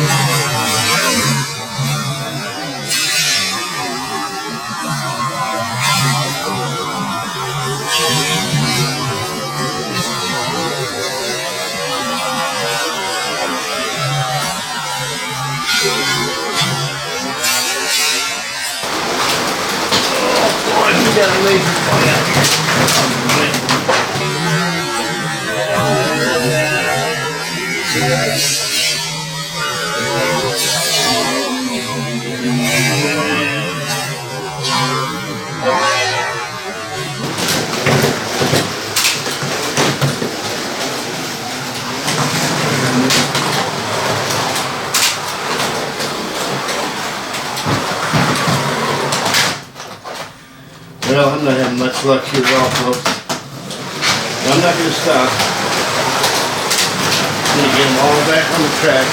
We got a laser fly out here. Well, I'm not having much luck here at all, folks. I'm not going to stop. I'm going to get them all back on the track.